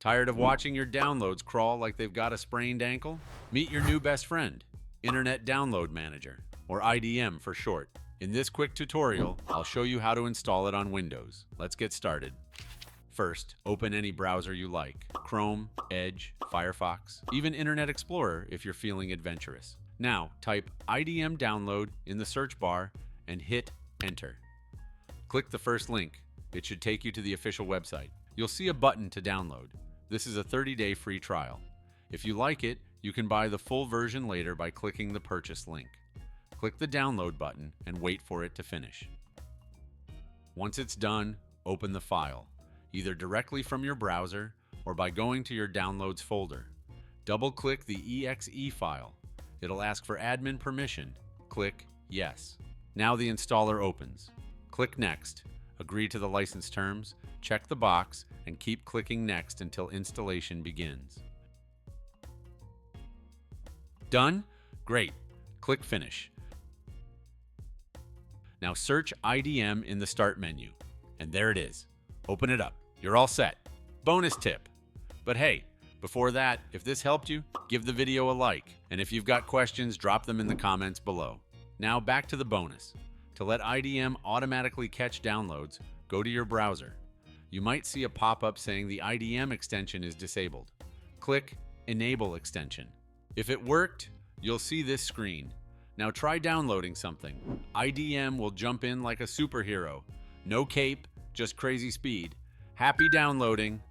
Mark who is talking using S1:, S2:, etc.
S1: Tired of watching your downloads crawl like they've got a sprained ankle? Meet your new best friend, Internet Download Manager, or IDM for short. In this quick tutorial, I'll show you how to install it on Windows. Let's get started. First, open any browser you like: Chrome, Edge, Firefox, even Internet Explorer if you're feeling adventurous. Now, type IDM Download in the search bar and hit Enter. Click the first link. It should take you to the official website. You'll see a button to download. This is a 30-day free trial. If you like it, you can buy the full version later by clicking the purchase link. Click the download button and wait for it to finish. Once it's done, open the file, either directly from your browser or by going to your Downloads folder. Double-click the exe file. It'll ask for admin permission. Click Yes. Now the installer opens. Click Next. Agree to the license terms, check the box, and keep clicking Next until installation begins. Done? Great. Click Finish. Now search IDM in the Start menu. And there it is. Open it up. You're all set. Bonus tip. But hey, before that, if this helped you, give the video a like. And if you've got questions, drop them in the comments below. Now back to the bonus. To let IDM automatically catch downloads, go to your browser. You might see a pop-up saying the IDM extension is disabled. Click Enable Extension. If it worked, you'll see this screen. Now try downloading something. IDM will jump in like a superhero. No cape, just crazy speed. Happy downloading!